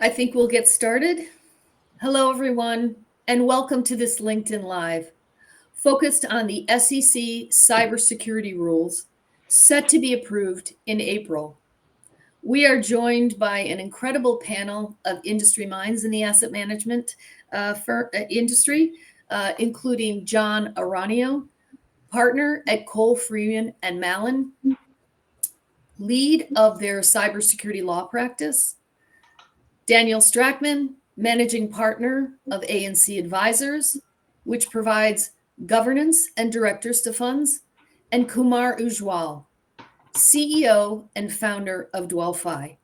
I think we'll get started. Hello, everyone, and welcome to this LinkedIn Live, focused on the SEC cybersecurity rules set to be approved in April. We are joined by an incredible panel of industry minds in the asset management industry, including John Araneo, partner at Cole-Frieman Mallon, lead of their cybersecurity law practice, Daniel Strachman, managing partner of ANC Advisors, which provides governance and directors to funds, and Kumar Ujjwal, CEO and founder of DwellFi,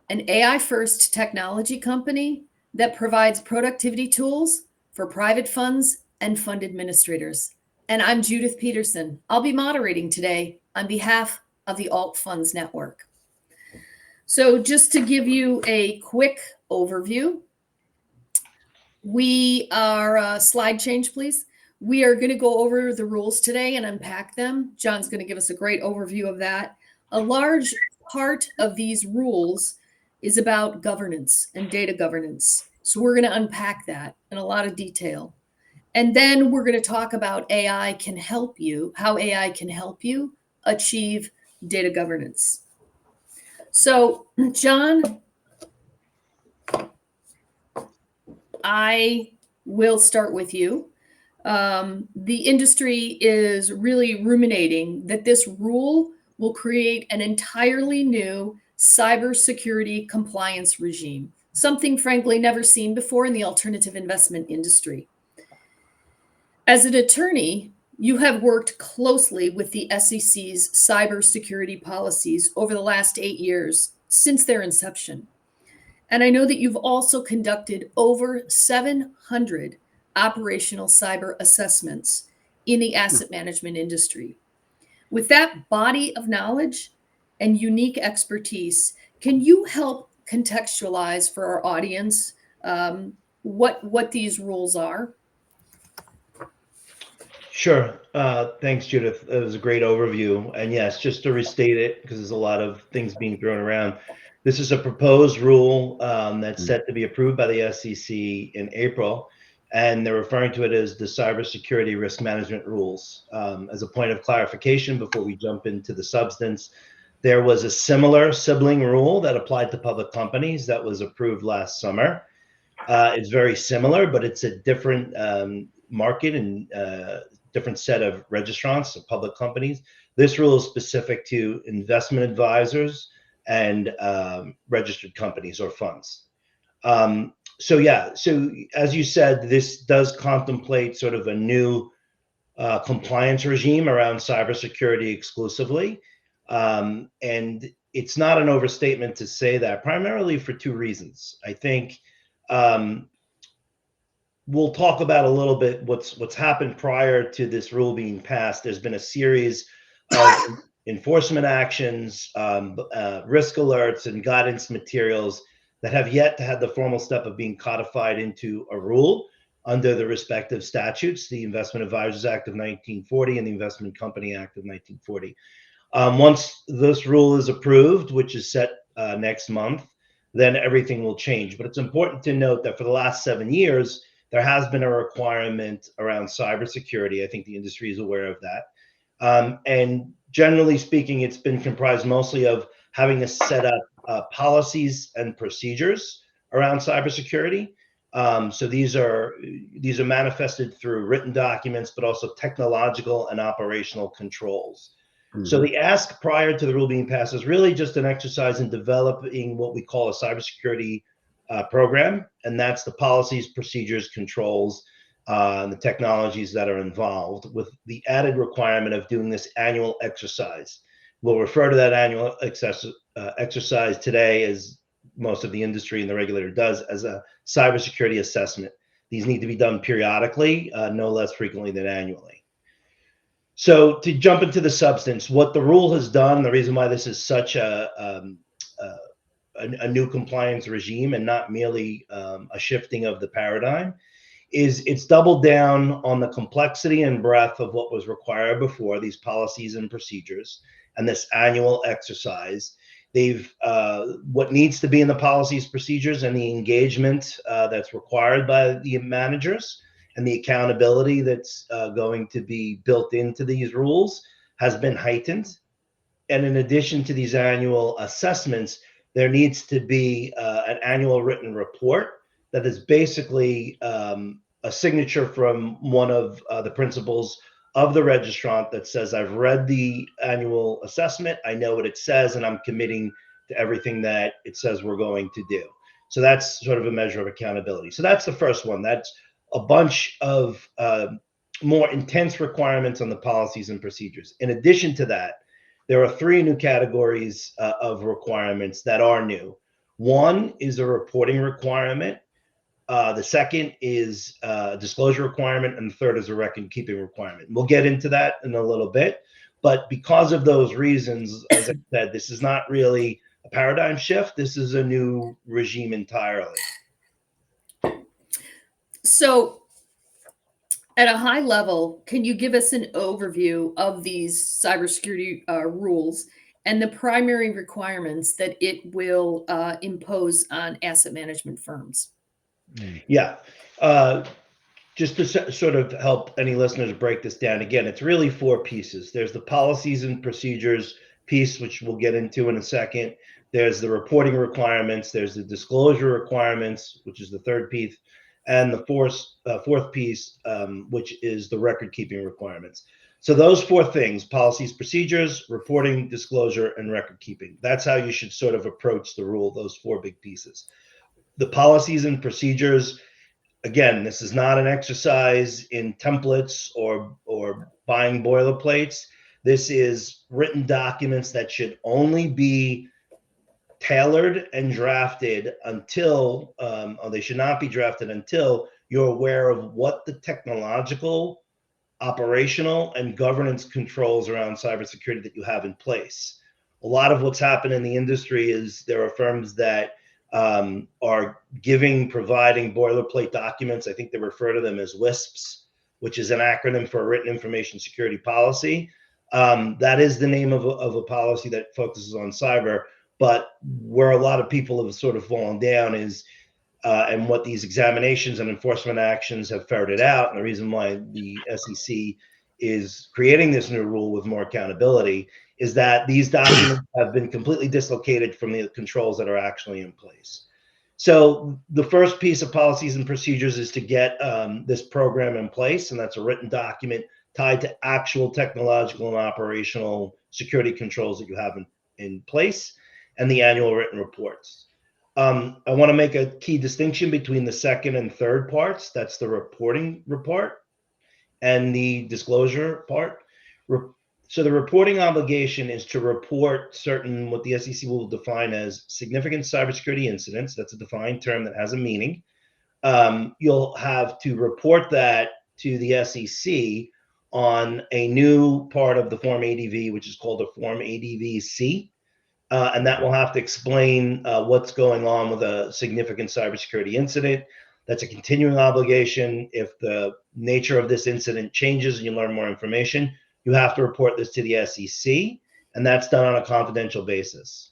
an AI-first technology company that provides productivity tools for private funds and fund administrators. And I'm Judith Peterson. I'll be moderating today on behalf of the Alt Funds Network. So just to give you a quick overview, we are, slide change, please. We are going to go over the rules today and unpack them. John's going to give us a great overview of that. A large part of these rules is about governance and data governance. So we're going to unpack that in a lot of detail. And then we're going to talk about AI can help you, how AI can help you achieve data governance. So, John, I will start with you. The industry is really ruminating that this rule will create an entirely new cybersecurity compliance regime, something frankly never seen before in the alternative investment industry. As an attorney, you have worked closely with the SEC's cybersecurity policies over the last 8 years since their inception. And I know that you've also conducted over 700 operational cyber assessments in the asset management industry. With that body of knowledge and unique expertise, can you help contextualize for our audience what these rules are? Sure. Thanks, Judith. That was a great overview. And yes, just to restate it, because there's a lot of things being thrown around. This is a proposed rule that's set to be approved by the SEC in April, and they're referring to it as the Cybersecurity Risk Management Rules. As a point of clarification, before we jump into the substance, there was a similar sibling rule that applied to public companies that was approved last summer. It's very similar, but it's a different market and different set of registrants of public companies. This rule is specific to investment advisors and registered companies or funds. So as you said, this does contemplate sort of a new compliance regime around cybersecurity exclusively. And it's not an overstatement to say that, primarily for two reasons. I think we'll talk about a little bit what's happened prior to this rule being passed. There's been a series of enforcement actions, risk alerts, and guidance materials that have yet to have the formal step of being codified into a rule under the respective statutes, the Investment Advisors Act of 1940 and the Investment Company Act of 1940. Once this rule is approved, which is set next month, then everything will change. But it's important to note that for the last 7 years, there has been a requirement around cybersecurity. I think the industry is aware of that. And generally speaking, it's been comprised mostly of having to set up policies and procedures around cybersecurity. So these are manifested through written documents, but also technological and operational controls. Mm-hmm. So the ask prior to the rule being passed is really just an exercise in developing what we call a cybersecurity program, and that's the policies, procedures, controls, and the technologies that are involved, with the added requirement of doing this annual exercise. We'll refer to that annual exercise today, as most of the industry and the regulator does, as a cybersecurity assessment. These need to be done periodically, no less frequently than annually. So to jump into the substance, what the rule has done, the reason why this is such a new compliance regime and not merely a shifting of the paradigm, is it's doubled down on the complexity and breadth of what was required before, these policies and procedures, and this annual exercise. They've what needs to be in the policies, procedures, and the engagement that's required by the managers, and the accountability that's going to be built into these rules has been heightened. And in addition to these annual assessments, there needs to be an annual written report that is basically a signature from one of the principals of the registrant that says, I've read the annual assessment, I know what it says, and I'm committing to everything that it says we're going to do. So that's sort of a measure of accountability. So that's the first one. That's a bunch of more intense requirements on the policies and procedures. In addition to that, there are 3 new categories of requirements that are new. One is a reporting requirement. The second is a disclosure requirement, and the third is a record-keeping requirement. We'll get into that in a little bit, but because of those reasons, as I said, this is not really a paradigm shift. This is a new regime entirely. So, at a high level, can you give us an overview of these cybersecurity rules and the primary requirements that it will impose on asset management firms? Yeah. Just to sort of help any listeners break this down, again, it's really 4 pieces. There's the policies and procedures piece, which we'll get into in a second. There's the reporting requirements. There's the disclosure requirements, which is the third piece. And the fourth piece, which is the record-keeping requirements. So those 4 things, policies, procedures, reporting, disclosure, and record-keeping. That's how you should sort of approach the rule, those 4 big pieces. The policies and procedures, again, this is not an exercise in templates or buying boilerplates. This is written documents that should only be tailored and drafted until, or they should not be drafted until you're aware of what the technological, operational, and governance controls around cybersecurity that you have in place. A lot of what's happened in the industry is there are firms that are providing boilerplate documents. I think they refer to them as WISPs, which is an acronym for Written Information Security Policy. That is the name of a policy that focuses on cyber, but where a lot of people have sort of fallen down is, and what these examinations and enforcement actions have ferreted out, and the reason why the SEC is creating this new rule with more accountability, is that these documents have been completely dislocated from the controls that are actually in place. So the first piece of policies and procedures is to get this program in place, and that's a written document tied to actual technological and operational security controls that you have in place, and the annual written reports. I want to make a key distinction between the second and third parts. That's the reporting report and the disclosure part. So the reporting obligation is to report certain, what the SEC will define as significant cybersecurity incidents. That's a defined term that has a meaning. You'll have to report that to the SEC on a new part of the Form ADV, which is called a Form ADV-C. And that will have to explain what's going on with a significant cybersecurity incident. That's a continuing obligation. If the nature of this incident changes and you learn more information, you have to report this to the SEC, and that's done on a confidential basis.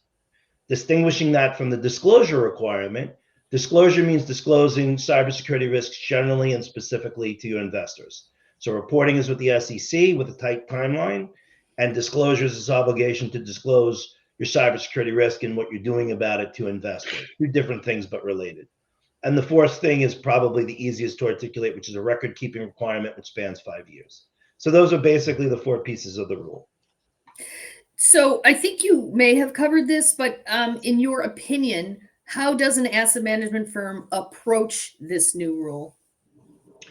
Distinguishing that from the disclosure requirement, disclosure means disclosing cybersecurity risks generally and specifically to your investors. So reporting is with the SEC with a tight timeline, and disclosure is this obligation to disclose your cybersecurity risk and what you're doing about it to investors. 2 different things, but related. And the fourth thing is probably the easiest to articulate, which is a record-keeping requirement, which spans 5 years. So those are basically the 4 pieces of the rule. So I think you may have covered this, but in your opinion, how does an asset management firm approach this new rule?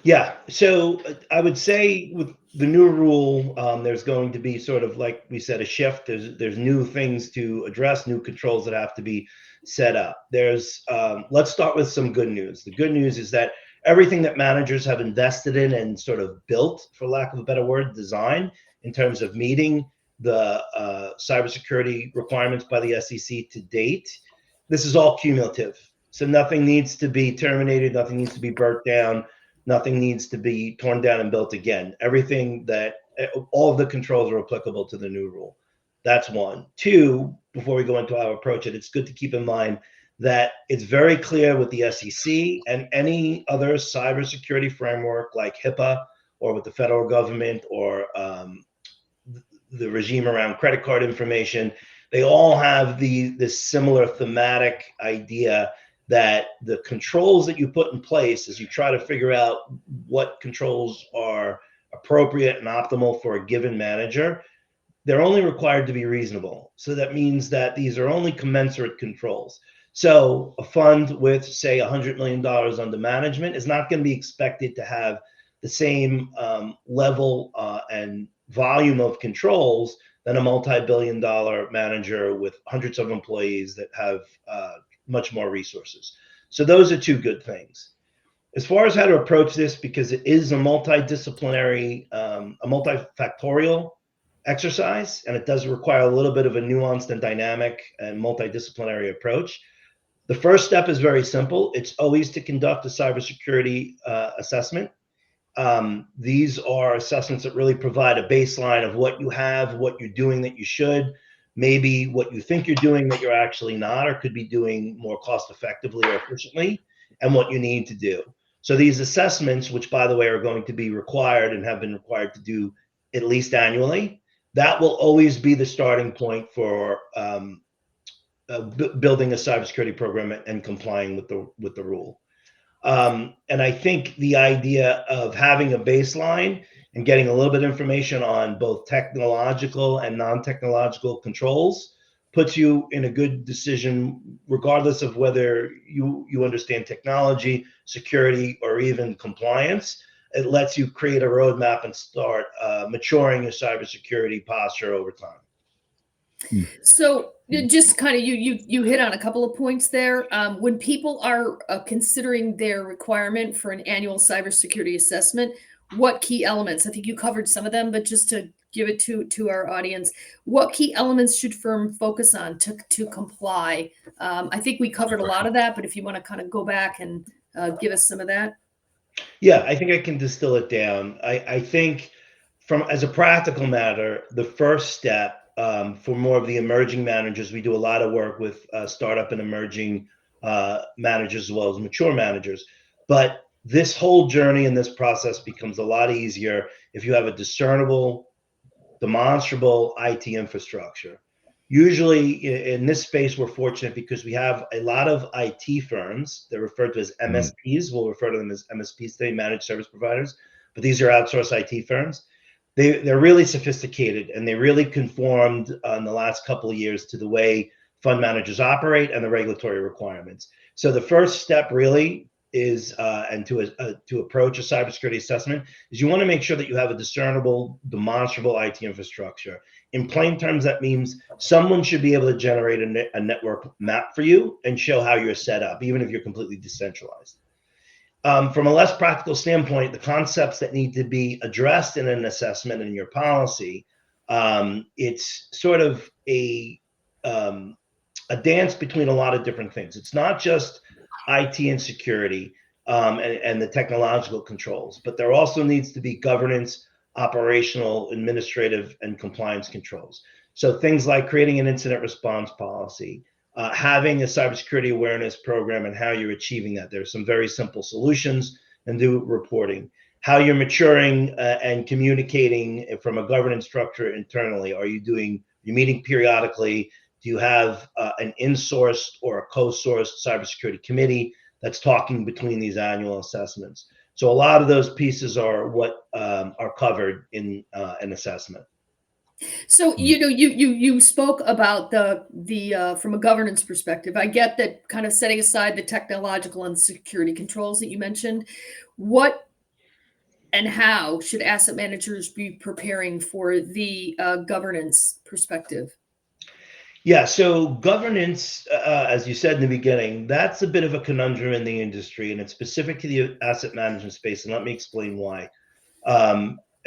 Yeah, so I would say with the new rule, there's going to be sort of, like we said, a shift. There's new things to address, new controls that have to be set up. Let's start with some good news. The good news is that everything that managers have invested in and sort of built, for lack of a better word, design in terms of meeting the cybersecurity requirements by the SEC to date, this is all cumulative. So nothing needs to be terminated, nothing needs to be burnt down, nothing needs to be torn down and built again. All of the controls are applicable to the new rule. That's one. 2, before we go into how to approach it, it's good to keep in mind that it's very clear with the SEC and any other cybersecurity framework like HIPAA, or with the federal government, or the regime around credit card information. They all have this similar thematic idea that the controls that you put in place as you try to figure out what controls are appropriate and optimal for a given manager, they're only required to be reasonable. So that means that these are only commensurate controls. So a fund with, say, $100 million under management is not going to be expected to have the same level and volume of controls than a multi-billion-dollar manager with hundreds of employees that have much more resources. So those are two good things. As far as how to approach this, because it is a multidisciplinary, a multifactorial exercise, and it does require a little bit of a nuanced and dynamic and multidisciplinary approach. The first step is very simple. It's always to conduct a cybersecurity assessment. These are assessments that really provide a baseline of what you have, what you're doing that you should, maybe what you think you're doing that you're actually not, or could be doing more cost effectively or efficiently, and what you need to do. So these assessments, which by the way are going to be required and have been required to do at least annually, that will always be the starting point for building a cybersecurity program and complying with the rule. And I think the idea of having a baseline and getting a little bit of information on both technological and non-technological controls puts you in a good decision, regardless of whether you understand technology, security, or even compliance. It lets you create a roadmap and start maturing your cybersecurity posture over time. So just kind of you hit on a couple of points there. When people are considering their requirement for an annual cybersecurity assessment, what key elements? I think you covered some of them, but just to give it to our audience, what key elements should firm focus on to comply? I think we covered a lot of that, but if you want to kind of go back and give us some of that. Yeah, I think I can distill it down. I think as a practical matter, the first step for more of the emerging managers, we do a lot of work with startup and emerging managers as well as mature managers. But this whole journey and this process becomes a lot easier if you have a discernible, demonstrable IT infrastructure. Usually in this space, we're fortunate because we have a lot of IT firms. They're referred to as MSPs. We'll refer to them as MSPs today, managed service providers. But these are outsourced IT firms. They're really sophisticated, and they really conformed in the last couple of years to the way fund managers operate and the regulatory requirements. So the first step really is, and to approach a cybersecurity assessment, is you want to make sure that you have a discernible, demonstrable IT infrastructure. In plain terms, that means someone should be able to generate a network map for you and show how you're set up, even if you're completely decentralized. From a less practical standpoint, the concepts that need to be addressed in an assessment in your policy, it's sort of a dance between a lot of different things. It's not just IT and security and the technological controls, but there also needs to be governance, operational, administrative, and compliance controls. So things like creating an incident response policy, having a cybersecurity awareness program and how you're achieving that. There's some very simple solutions, and do reporting. How you're maturing and communicating from a governance structure internally. Are you meeting periodically? Do you have an in-sourced or a co-sourced cybersecurity committee that's talking between these annual assessments? So a lot of those pieces are what are covered in an assessment. So you spoke about the from a governance perspective. I get that, kind of setting aside the technological and security controls that you mentioned. What and how should asset managers be preparing for the governance perspective? Yeah, so governance, as you said in the beginning, that's a bit of a conundrum in the industry, and it's specific to the asset management space. And let me explain why.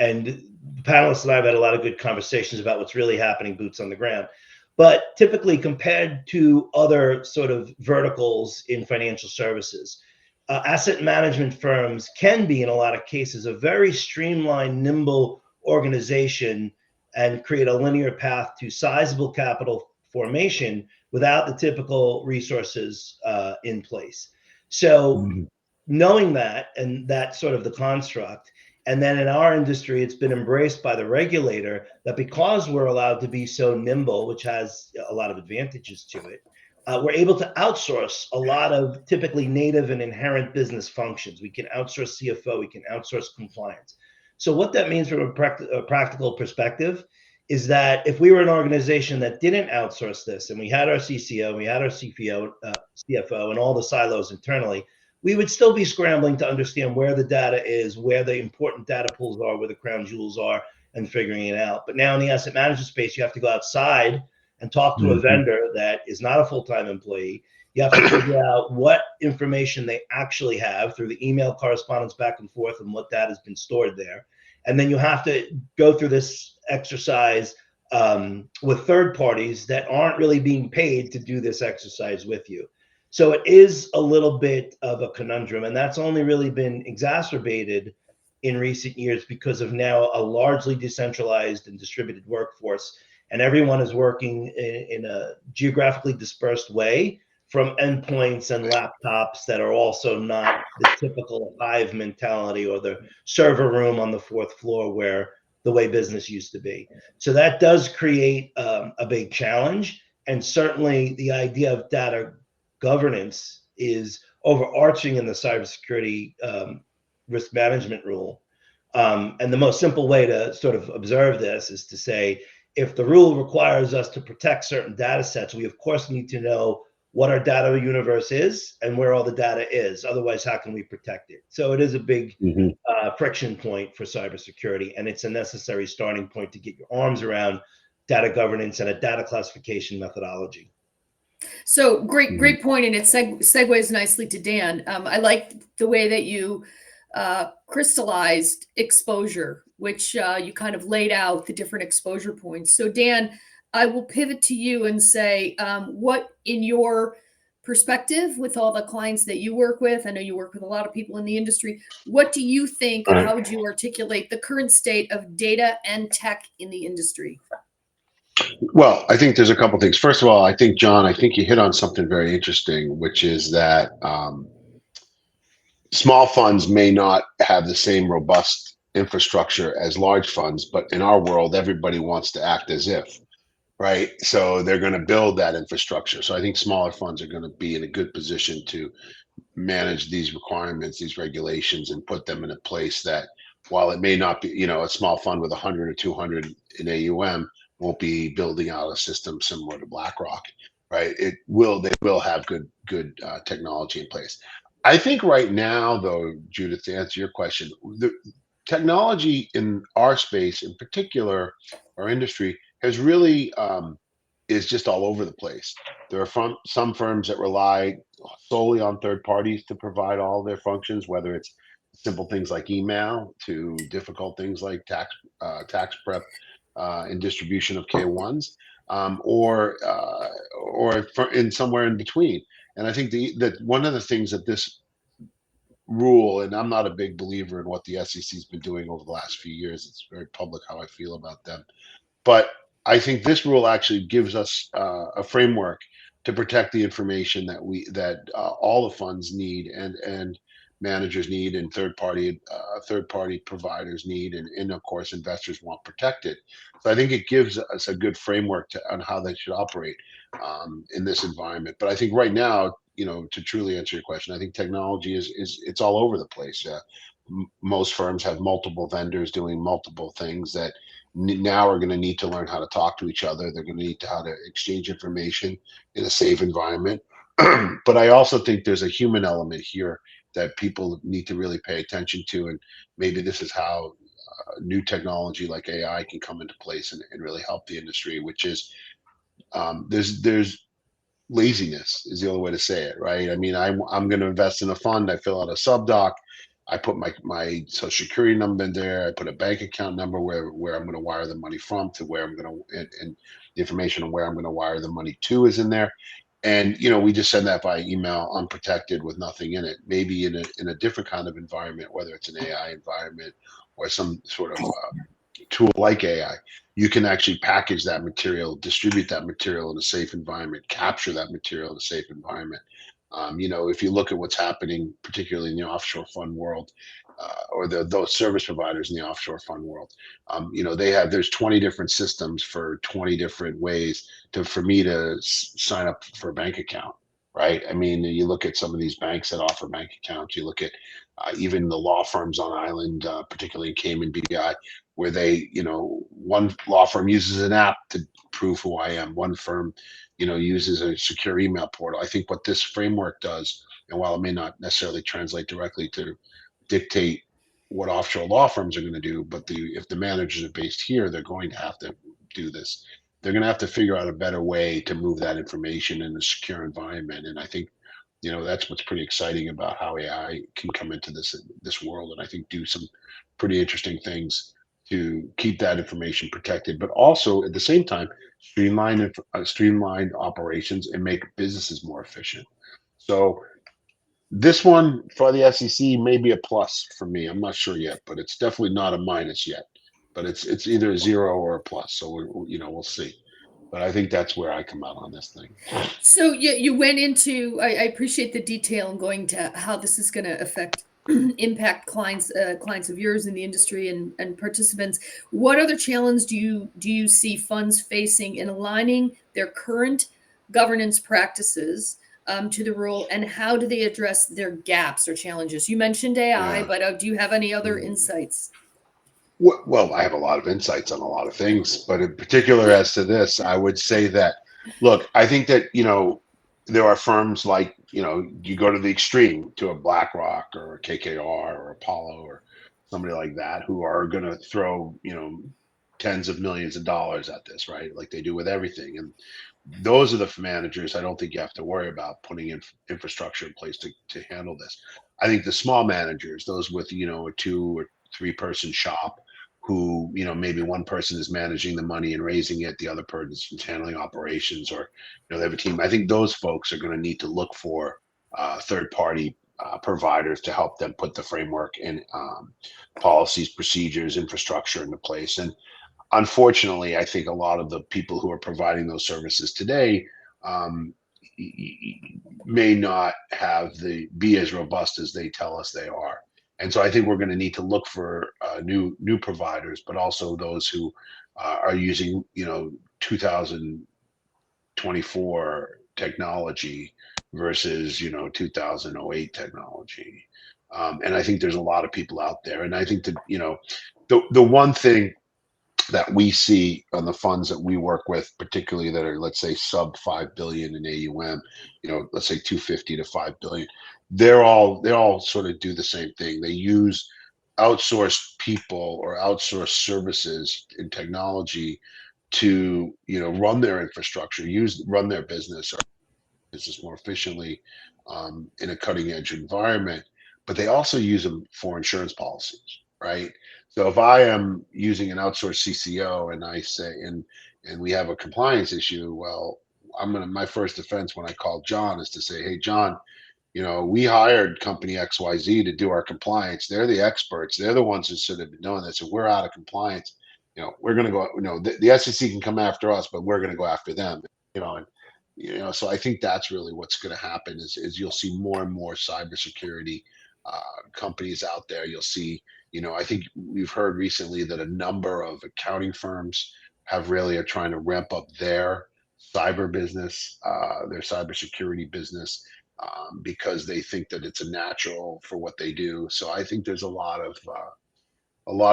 And the panelists and I have had a lot of good conversations about what's really happening boots on the ground. But typically, compared to other sort of verticals in financial services, asset management firms can be, in a lot of cases, a very streamlined, nimble organization and create a linear path to sizable capital formation without the typical resources in place. So knowing that, and that's sort of the construct, and then in our industry, it's been embraced by the regulator that because we're allowed to be so nimble, which has a lot of advantages to it, we're able to outsource a lot of typically native and inherent business functions. We can outsource CFO, we can outsource compliance. So what that means from a practical perspective is that if we were an organization that didn't outsource this, and we had our CCO, we had our CFO, and all the silos internally, we would still be scrambling to understand where the data is, where the important data pools are, where the crown jewels are, and figuring it out. But now in the asset management space, you have to go outside and talk to a vendor that is not a full-time employee. You have to figure out what information they actually have through the email correspondence back and forth and what data has been stored there. And then you have to go through this exercise with third parties that aren't really being paid to do this exercise with you. So it is a little bit of a conundrum, and that's only really been exacerbated in recent years because of now a largely decentralized and distributed workforce, and everyone is working in a geographically dispersed way from endpoints and laptops that are also not the typical hive mentality or the server room on the fourth floor where the way business used to be. So that does create a big challenge, and certainly the idea of data governance is overarching in the cybersecurity risk management rule. And the most simple way to sort of observe this is to say, if the rule requires us to protect certain data sets, we of course need to know what our data universe is and where all the data is. Otherwise, how can we protect it? So it is a big friction point for cybersecurity, and it's a necessary starting point to get your arms around data governance and a data classification methodology. So great point, and it segues nicely to Dan. I like the way that you crystallized exposure, which you kind of laid out the different exposure points. So Dan, I will pivot to you and say, what in your perspective with all the clients that you work with, I know you work with a lot of people in the industry, what do you think, or how would you articulate the current state of data and tech in the industry? Well, I think there's a couple things. First of all, I think, John, I think you hit on something very interesting, which is that small funds may not have the same robust infrastructure as large funds, but in our world, everybody wants to act as if, right? So they're going to build that infrastructure. So I think smaller funds are going to be in a good position to manage these requirements, these regulations, and put them in a place that, while it may not be, a small fund with 100 or 200 in AUM won't be building out a system similar to BlackRock, right? They will have good technology in place. I think right now, though, Judith, to answer your question, the technology in our space, in particular, our industry, has really is just all over the place. There are some firms that rely solely on third parties to provide all their functions, whether it's simple things like email to difficult things like tax prep and distribution of K1s, or in somewhere in between. And I think that one of the things that this rule, and I'm not a big believer in what the SEC's been doing over the last few years. It's very public how I feel about them. But I think this rule actually gives us a framework to protect the information that all the funds need and managers need and third party providers need, and of course investors want protected. So I think it gives us a good framework on how they should operate in this environment. But I think right now, to truly answer your question, I think technology it's all over the place. Most firms have multiple vendors doing multiple things that now are going to need to learn how to talk to each other. They're going to need how to exchange information in a safe environment. But I also think there's a human element here that people need to really pay attention to, and maybe this is how new technology like AI can come into place and really help the industry, which is there's laziness is the only way to say it, right? I mean, I'm going to invest in a fund. I fill out a subdoc. I put my social security number in there. I put a bank account number where I'm going to wire the money from to where I'm going to, and the information on where I'm going to wire the money to is in there. And we just send that by email, unprotected, with nothing in it. Maybe in a different kind of environment, whether it's an AI environment or some sort of tool like AI, you can actually package that material, distribute that material in a safe environment, capture that material in a safe environment. If you look at what's happening, particularly in the offshore fund world, or those service providers in the offshore fund world, there's 20 different systems for 20 different ways for me to sign up for a bank account, right? I mean, you look at some of these banks that offer bank accounts. You look at even the law firms on island, particularly in Cayman, BVI, where one law firm uses an app to prove who I am. One firm, uses a secure email portal. I think what this framework does, and while it may not necessarily translate directly to dictate what offshore law firms are going to do, but if the managers are based here, they're going to have to do this. They're going to have to figure out a better way to move that information in a secure environment. And I think, that's what's pretty exciting about how AI can come into this world, and I think do some pretty interesting things to keep that information protected, but also at the same time streamline operations and make businesses more efficient. So this one for the SEC may be a plus for me. I'm not sure yet, but it's definitely not a minus yet. But it's either a 0 or a plus. So we'll see. But I think that's where I come out on this thing. So you went into, I appreciate the detail and going to how this is going to affect impact clients of yours in the industry and participants. What other challenge do you see funds facing in aligning their current governance practices to the rule, and how do they address their gaps or challenges? You mentioned AI, but do you have any other insights? Well, I have a lot of insights on a lot of things, but in particular as to this, I would say that, look, I think that, there are firms like, you go to the extreme to a BlackRock or a KKR or Apollo or somebody like that, who are going to throw, tens of millions of dollars at this, right? Like they do with everything. And those are the managers I don't think you have to worry about putting infrastructure in place to handle this. I think the small managers, those with, a 2 or 3 person shop, who, maybe one person is managing the money and raising it, the other person is handling operations, or, they have a team. I think those folks are going to need to look for third party providers to help them put the framework and policies, procedures, infrastructure into place. And unfortunately, I think a lot of the people who are providing those services today may not be as robust as they tell us they are. And so I think we're going to need to look for new providers, but also those who are using 2024 technology versus 2008 technology. And I think there's a lot of people out there. And I think that the one thing that we see on the funds that we work with, particularly that are, let's say, sub 5 billion in AUM, let's say 250 to 5 billion, they all sort of do the same thing. They use outsourced people or outsourced services in technology to, run their infrastructure, run their business more efficiently in a cutting edge environment, but they also use them for insurance policies, right? So if I am using an outsourced CCO and I say, and we have a compliance issue, well, my first defense when I call John is to say, hey, John, we hired company XYZ to do our compliance. They're the experts. They're the ones who should have been doing this. If we're out of compliance, we're going to go, the SEC can come after us, but we're going to go after them, so I think that's really what's going to happen is you'll see more and more cybersecurity companies out there. You'll see, I think we've heard recently that a number of accounting firms are trying to ramp up their cyber business, their cybersecurity business, because they think that it's a natural for what they do. So I think there's a lot of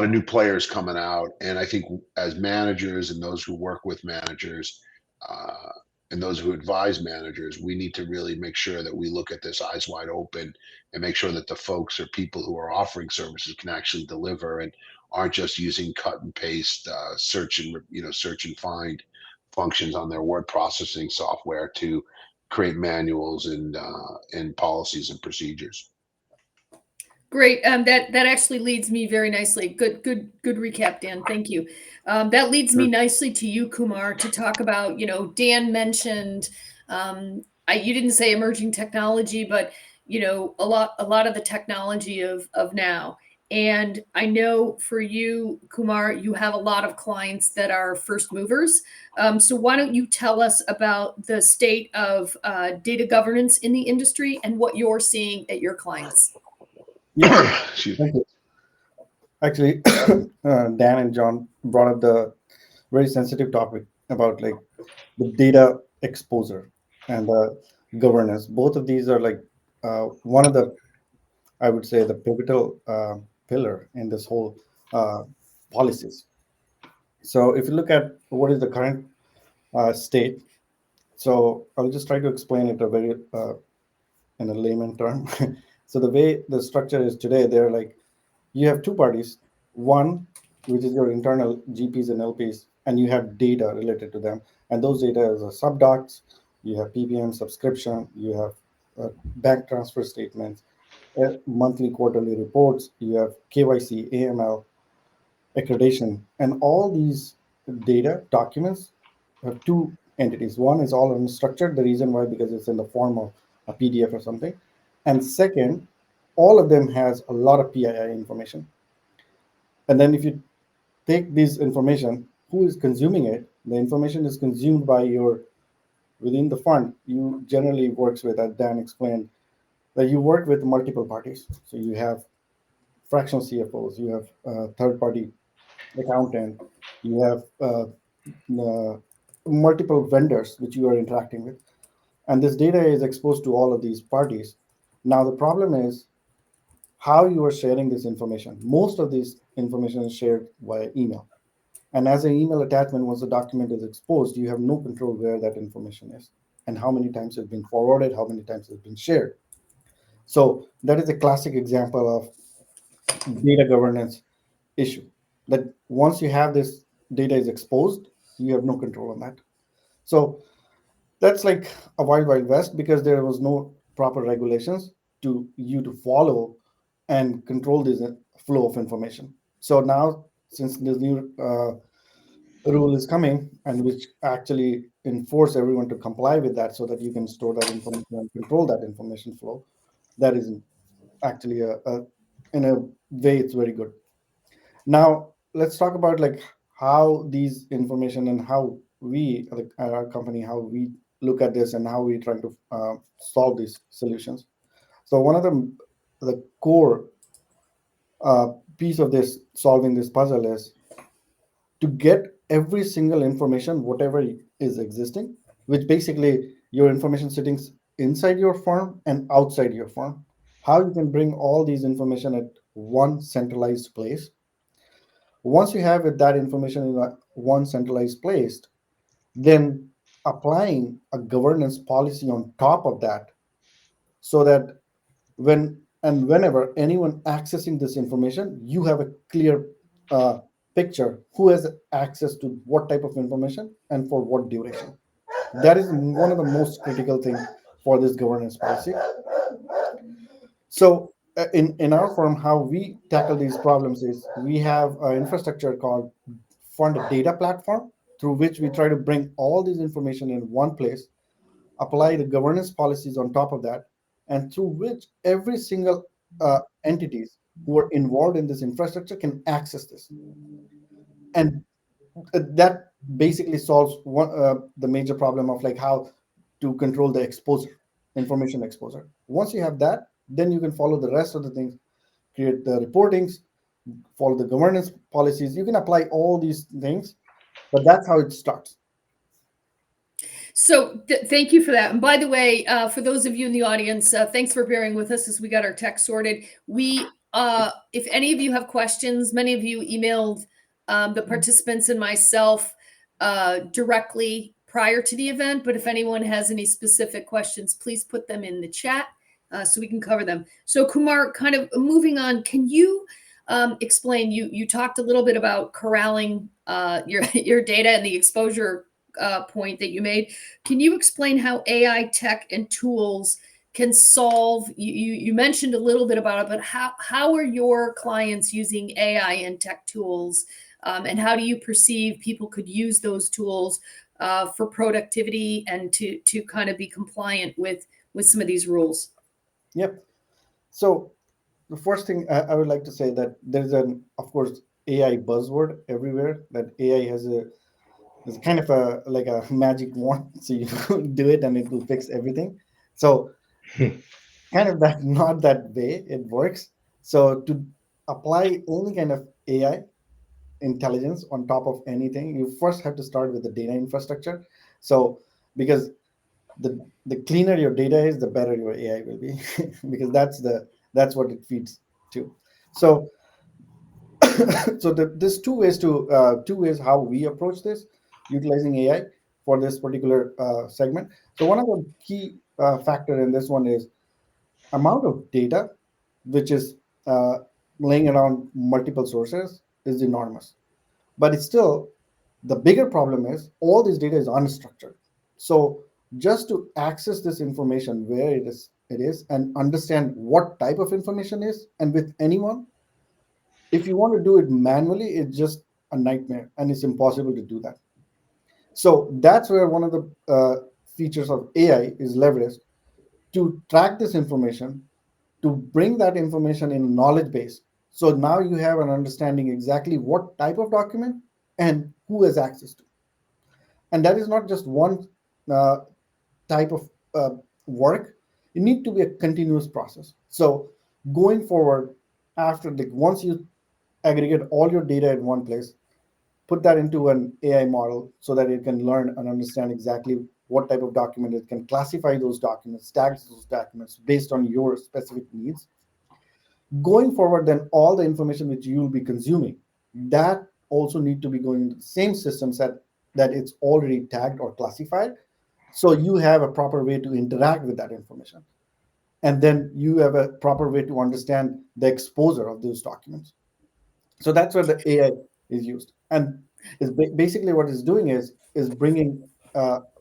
new players coming out, and I think as managers and those who work with managers, and those who advise managers, we need to really make sure that we look at this eyes wide open and make sure that the folks or people who are offering services can actually deliver and aren't just using cut and paste, search and find functions on their word processing software to create manuals and policies and procedures. Great. That actually leads me very nicely. Good recap, Dan. Thank you. That leads me nicely to you, Kumar, to talk about, Dan mentioned, you didn't say emerging technology, but, a lot of the technology of now. And I know for you, Kumar, you have a lot of clients that are first movers. So why don't you tell us about the state of data governance in the industry and what you're seeing at your clients? Yeah, Excuse me. thank you. Actually, Dan and John brought up the very sensitive topic about like the data exposure and the governance. Both of these are like one of the, I would say, the pivotal pillar in this whole uh, policies. So if you look at what is the current state, so I'll just try to explain it a very in a layman term. So the way the structure is today, they're like you have two parties, one which is your internal GPs and LPs, and you have data related to them, and those data is a subdocs, you have PPM subscription, you have bank transfer statements, monthly quarterly reports, you have KYC, AML, accreditation, and all these data documents have two entities. One is all unstructured, the reason why, because it's in the form of a PDF or something, and second, all of them has a lot of PII information. And then if you take this information, who is consuming it? The information is consumed by your within the fund. You generally works with, as Dan explained, that you work with multiple parties. So you have fractional CFOs, you have third-party accountant, you have multiple vendors which you are interacting with, and this data is exposed to all of these parties. Now the problem is how you are sharing this information. Most of this information is shared via email. And as an email attachment, once the document is exposed, you have no control where that information is and how many times it's been forwarded, how many times it's been shared. So that is a classic example of data governance issue. That once you have this data is exposed, you have no control on that. So that's like a wild, wild west because there was no proper regulations to you to follow and control this flow of information. So now, since this new rule is coming and which actually enforce everyone to comply with that so that you can store that information and control that information flow, that is actually in a way it's very good. Now let's talk about like how these information and how we like at our company, how we look at this and how we try to solve these solutions. So one of the core piece of this solving this puzzle is to get every single information whatever is existing, which basically your information sitting inside your firm and outside your firm, how you can bring all these information at one centralized place. Once you have that information in one centralized place, then applying a governance policy on top of that, so that when and whenever anyone accessing this information, you have a clear uh, picture who has access to what type of information and for what duration. That is one of the most critical things for this governance policy. So in our firm, how we tackle these problems is we have an infrastructure called fund data platform through which we try to bring all this information in one place, apply the governance policies on top of that, and through which every single entities who are involved in this infrastructure can access this. And that basically solves one the major problem of like how to control the exposure, information exposure. Once you have that, then you can follow the rest of the things, create the reportings, follow the governance policies. You can apply all these things, but that's how it starts. So thank you for that. And by the way, for those of you in the audience, thanks for bearing with us as we got our tech sorted. If any of you have questions, many of you emailed the participants and myself directly prior to the event. But if anyone has any specific questions, please put them in the chat so we can cover them. So Kumar, kind of moving on, can you explain? You talked a little bit about corralling your data and the exposure point that you made. Can you explain how AI tech and tools can solve? You mentioned a little bit about it, but how are your clients using AI and tech tools, and how do you perceive people could use those tools for productivity and to kind of be compliant with some of these rules? Yep. So the first thing I would like to say that there's of course, AI buzzword everywhere. That AI has it's kind of a like a magic wand. So you do it and it will fix everything. So kind of that not that way it works. So to apply any kind of AI intelligence on top of anything, you first have to start with the data infrastructure. So because the cleaner your data is, the better your AI will be, because that's what it feeds to. So there's two ways how we approach this utilizing AI for this particular segment. So one of the key factor in this one is amount of data which is uh, laying around multiple sources is enormous. But it's still, the bigger problem is all this data is unstructured. So just to access this information where it is and understand what type of information is and with anyone, if you want to do it manually, it's just a nightmare and it's impossible to do that. So that's where one of the features of AI is leveraged to track this information, to bring that information in knowledge base. So now you have an understanding exactly what type of document and who has access to. And that is not just one uh, type of work. It need to be a continuous process. So going forward, after once you aggregate all your data in one place, put that into an AI model so that it can learn and understand exactly what type of document it can classify those documents, tag those documents based on your specific needs. Going forward, then all the information which you will be consuming, that also need to be going into the same system set that it's already tagged or classified. So you have a proper way to interact with that information. And then you have a proper way to understand the exposure of those documents. So that's where the AI is used, and is basically what it's doing is bringing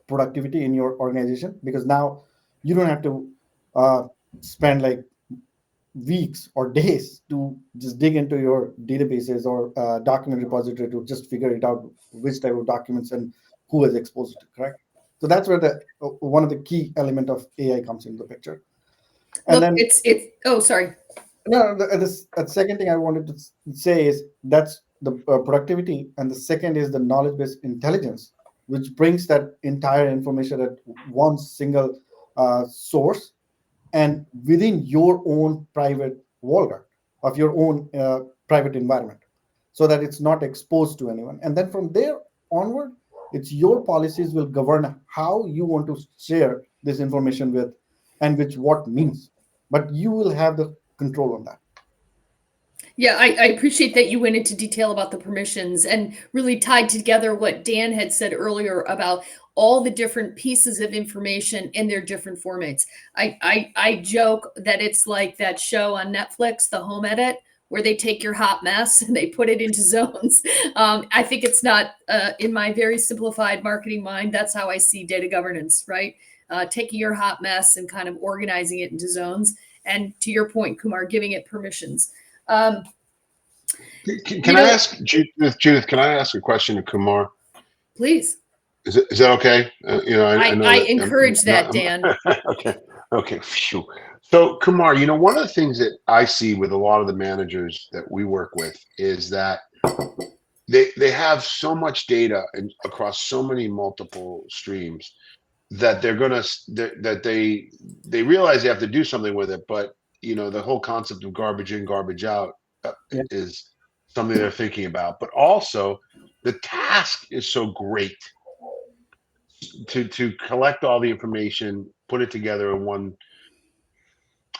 productivity in your organization, because now you don't have to uh, spend like weeks or days to just dig into your databases or document repository to just figure it out which type of documents and who has exposed it. Correct. So that's where the one of the key element of AI comes into the picture. And Look, then it's oh, sorry. no, the second thing I wanted to say is that's the productivity, and the second is the knowledge-based intelligence, which brings that entire information at one single source and within your own private walled of your own private environment, so that it's not exposed to anyone. And then from there onward, it's your policies will govern how you want to share this information with and which what means, but you will have the control on that. Yeah, I appreciate that you went into detail about the permissions and really tied together what Dan had said earlier about all the different pieces of information in their different formats. I joke that it's like that show on Netflix, The Home Edit, where they take your hot mess and they put it into zones. I think it's not, in my very simplified marketing mind, that's how I see data governance, right? Taking your hot mess and kind of organizing it into zones. And to your point, Kumar, giving it permissions. Um, Can I ask Judith? Can I ask a question to Kumar? Please. Is that okay? I know I that encourage that, Dan. okay. Okay. Phew. So Kumar, one of the things that I see with a lot of the managers that we work with is that they have so much data and across so many multiple streams that that they realize they have to do something with it, but the whole concept of garbage in, garbage out Yeah. is something they're thinking about. But also, the task is so great to collect all the information, put it together in one,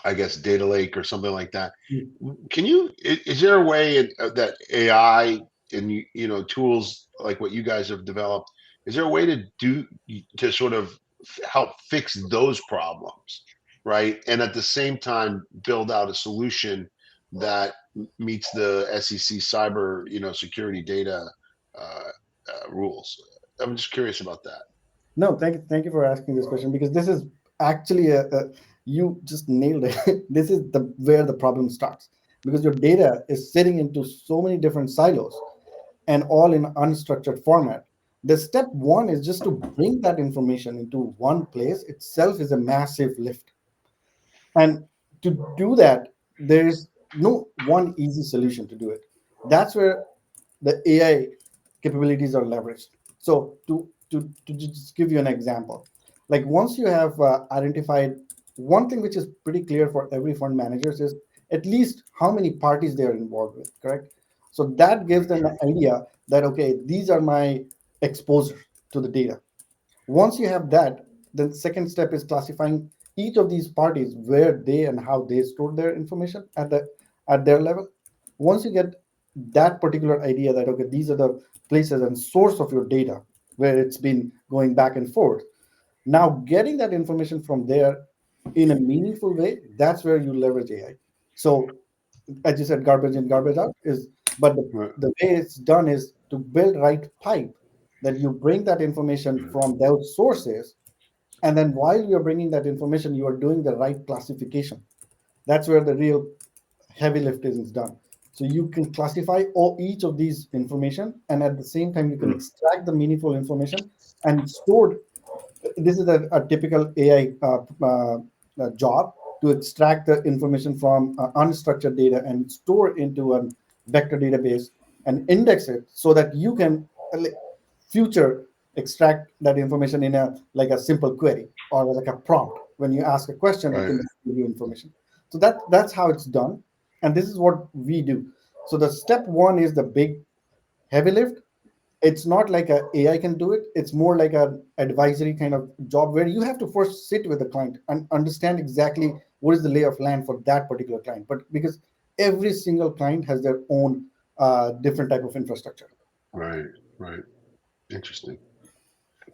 I guess, data lake or something like that. Is there a way that AI and tools like what you guys have developed, is there a way to sort of help fix those problems, right? And at the same time build out a solution that meets the SEC cyber, security data rules? I'm just curious about that. No, thank you for asking this question, because this is actually you just nailed it. This is the where the problem starts, because your data is sitting into so many different silos and all in unstructured format. The step one is just to bring that information into one place itself is a massive lift. And to do that, there's no one easy solution to do it. That's where the AI capabilities are leveraged. So to just give you an example, like once you have identified one thing which is pretty clear for every fund managers is at least how many parties they are involved with, correct? So that gives them an idea that okay, these are my exposure to the data. Once you have that, the second step is classifying each of these parties where they and how they store their information at their level. Once you get that particular idea that okay, these are the places and source of your data where it's been going back and forth. Now getting that information from there in a meaningful way, that's where you leverage AI. So as you said, garbage in, garbage out is, but Right. the way it's done is to build right pipe that you bring that information from those sources, and then while you're bringing that information, you are doing the right classification. That's where the real heavy lift is done. So you can classify each of these information, and at the same time, you can extract the meaningful information and store. This is a typical AI job to extract the information from unstructured data and store into a vector database and index it so that you can future extract that information in a like a simple query or like a prompt. When you ask a question, it Right. can give you information. So that's how it's done, and this is what we do. So the step one is the big heavy lift. It's not like a AI can do it. It's more like an advisory kind of job where you have to first sit with the client and understand exactly what is the lay of land for that particular client. But because every single client has their own different type of infrastructure. Right. Right. Interesting.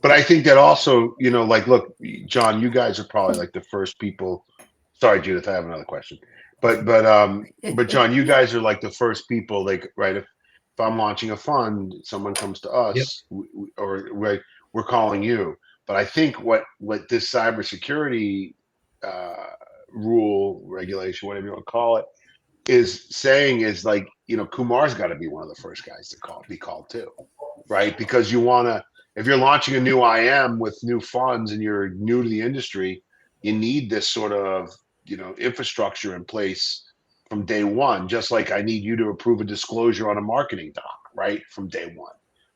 But I think that also, like, look, John, you guys are probably like the first people. Sorry, Judith, I have another question. But John, you guys are like the first people, like, right? If I'm launching a fund, someone comes to Yep. us, or we're calling you. But I think what this cybersecurity uh, rule, regulation, whatever you want to call it, is saying is like, Kumar's got to be one of the first guys to be called too, right? Because if you're launching a new IM with new funds and you're new to the industry, you need this sort of, infrastructure in place from day one, just like I need you to approve a disclosure on a marketing doc, right? From day one.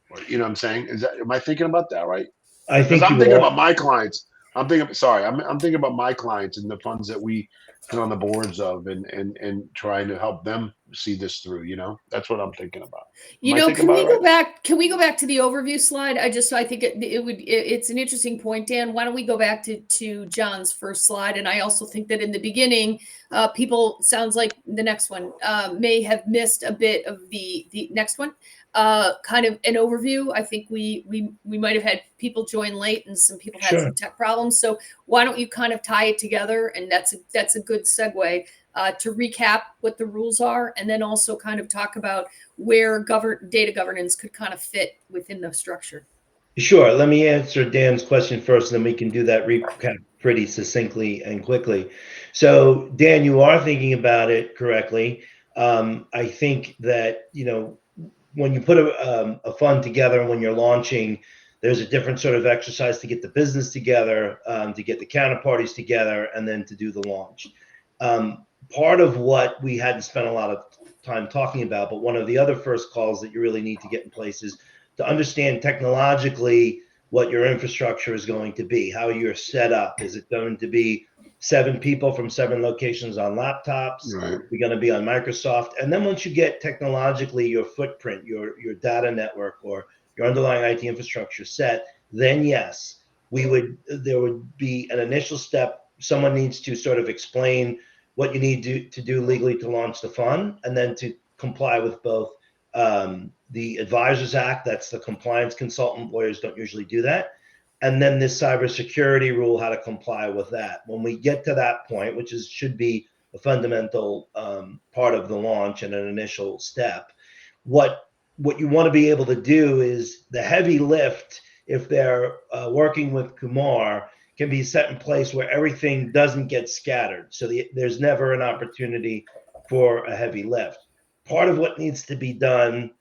Or, you know what I'm saying? Am I thinking about that right? I Because think I'm you thinking are. about my clients. I'm thinking about my clients and the funds that we sit on the boards of, and trying to help them see this through. That's what I'm thinking about. Am I thinking Can about we it go right? back? Can we go back to the overview slide? I think it's an interesting point, Dan. Why don't we go back to John's first slide? And I also think that in the beginning, people sounds like the next one may have missed a bit of the next one. Kind of an overview. I think we might have had people join late and some people had Sure. some tech problems. So why don't you kind of tie it together? And that's a good segue to recap what the rules are, and then also kind of talk about where data governance could kind of fit within the structure. Sure. Let me answer Dan's question first, and then we can do that recap pretty succinctly and quickly. So, Dan, you are thinking about it correctly. I think that, when you put a fund together and when you're launching, there's a different sort of exercise to get the business together, to get the counterparties together, and then to do the launch. Part of what we hadn't spent a lot of time talking about, but one of the other first calls that you really need to get in place is to understand technologically what your infrastructure is going to be, how you're set up. Is it going to be 7 people from 7 locations on laptops? Right. You're going to be on Microsoft. And then once you get technologically your footprint, your data network or your underlying IT infrastructure set, then yes, there would be an initial step. Someone needs to sort of explain what you need to do legally to launch the fund, and then to comply with both the Advisors Act, that's the compliance consultant. Lawyers don't usually do that. And then this cybersecurity rule, how to comply with that. When we get to that point, which should be a fundamental part of the launch and an initial step, what you want to be able to do is the heavy lift, if they're working with Kumar, can be set in place where everything doesn't get scattered. So there's never an opportunity for a heavy lift. Part of what needs to be done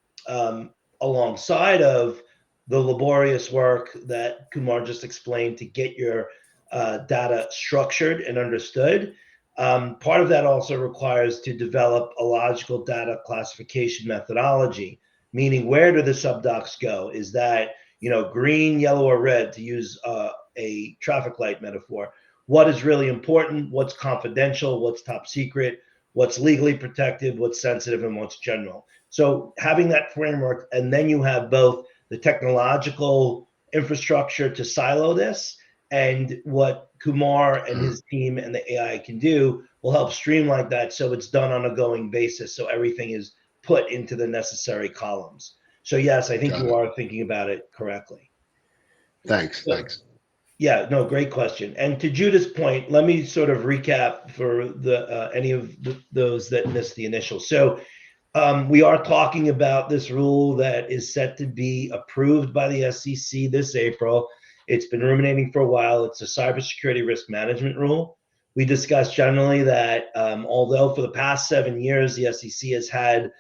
alongside of the laborious work that Kumar just explained to get your data structured and understood, Part of that also requires to develop a logical data classification methodology, meaning where do the subdocs go? Is that, green, yellow, or red, to use a traffic light metaphor? What is really important? What's confidential? What's top secret? What's legally protected? What's sensitive? And what's general? So having that framework, and then you have both the technological infrastructure to silo this, and what Kumar and his team and the AI can do will help streamline that so it's done on a going basis, so everything is put into the necessary columns. So yes, I think you are thinking about it correctly. Thanks. Yeah, no, great question. And to Judith's point, let me sort of recap for the any of those that missed the initial. So we are talking about this rule that is set to be approved by the SEC this April. It's been ruminating for a while. It's a cybersecurity risk management rule. We discussed generally that although for the past 7 years, the SEC has had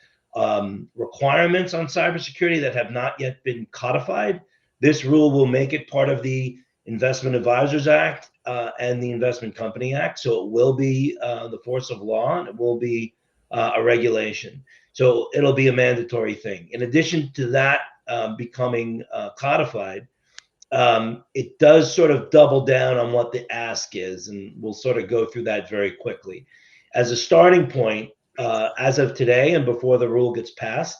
requirements on cybersecurity that have not yet been codified, this rule will make it part of the Investment Advisors Act and the Investment Company Act. So it will be the force of law, and it will be a regulation. So it'll be a mandatory thing. In addition to that becoming codified, it does sort of double down on what the ask is, and we'll sort of go through that very quickly. As a starting point, as of today and before the rule gets passed,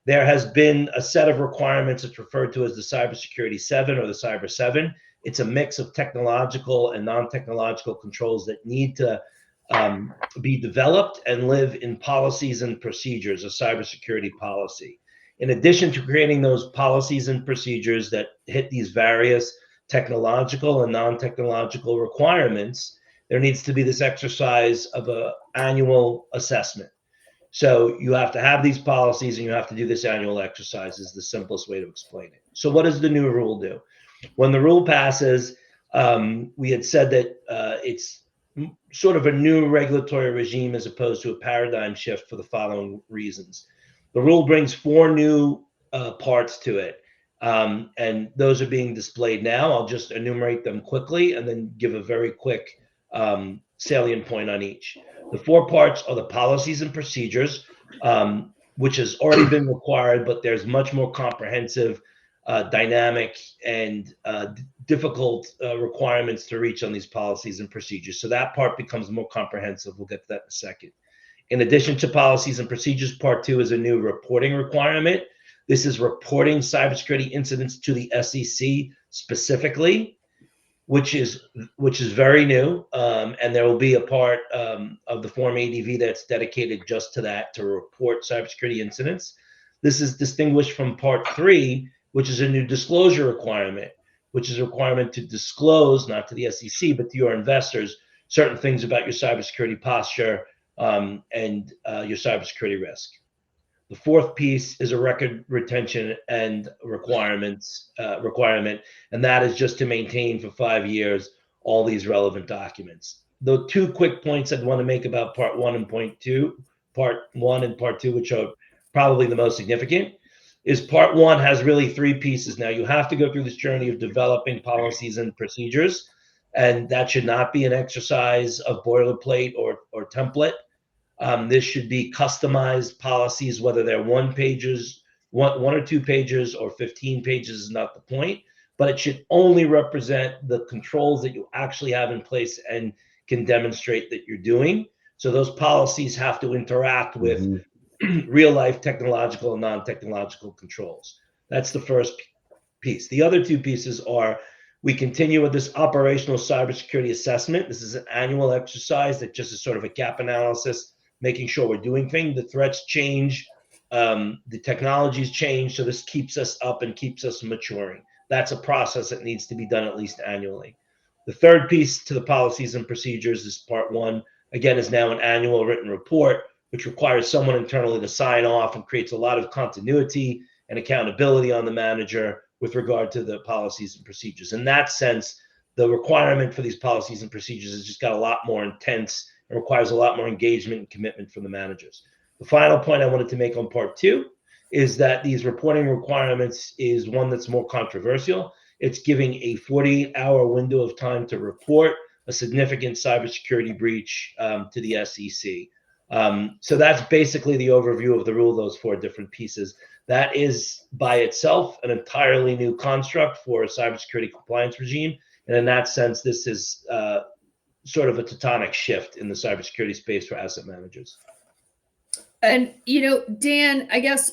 there has been a set of requirements that's referred to as the Cybersecurity 7 or the Cyber 7. It's a mix of technological and non-technological controls that need to be developed and live in policies and procedures, a cybersecurity policy. In addition to creating those policies and procedures that hit these various technological and non-technological requirements, there needs to be this exercise of an annual assessment. So you have to have these policies and you have to do this annual exercise is the simplest way to explain it. So what does the new rule do? When the rule passes, we had said that it's sort of a new regulatory regime as opposed to a paradigm shift for the following reasons. The rule brings 4 new parts to it, and those are being displayed now. I'll just enumerate them quickly and then give a very quick salient point on each. The 4 parts are the policies and procedures, which has already been required, but there's much more comprehensive, dynamic, and difficult requirements to reach on these policies and procedures. So that part becomes more comprehensive. We'll get to that in a second. In addition to policies and procedures, part 2 is a new reporting requirement. This is reporting cybersecurity incidents to the SEC specifically, which is very new. And there will be a part of the Form ADV that's dedicated just to that, to report cybersecurity incidents. This is distinguished from part 3, which is a new disclosure requirement, which is a requirement to disclose, not to the SEC, but to your investors, certain things about your cybersecurity posture and your cybersecurity risk. The 4th piece is a record retention and requirement, and that is just to maintain for 5 years all these relevant documents. The 2 quick points I'd want to make about part 1 and part 2, which are probably the most significant, is part 1 has really 3 pieces. Now you have to go through this journey of developing policies and procedures, and that should not be an exercise of boilerplate or template. This should be customized policies, whether they're 1 or 2 pages or 15 pages is not the point, but it should only represent the controls that you actually have in place and can demonstrate that you're doing. So those policies have to interact with real life technological and non-technological controls. That's the first piece. The other 2 pieces are, we continue with this operational cybersecurity assessment. This is an annual exercise that just is sort of a gap analysis, making sure we're doing things. The threats change, the technologies change, so this keeps us up and keeps us maturing. That's a process that needs to be done at least annually. The 3rd piece to the policies and procedures is part 1, again, is now an annual written report, which requires someone internally to sign off and creates a lot of continuity and accountability on the manager with regard to the policies and procedures. In that sense, the requirement for these policies and procedures has just got a lot more intense. It requires a lot more engagement and commitment from the managers. The final point I wanted to make on part 2 is that these reporting requirements is one that's more controversial. It's giving a 48-hour window of time to report a significant cybersecurity breach to the SEC. So that's basically the overview of the rule, those 4 different pieces. That is by itself an entirely new construct for a cybersecurity compliance regime. And in that sense, this is sort of a tectonic shift in the cybersecurity space for asset managers. And, Dan, I guess,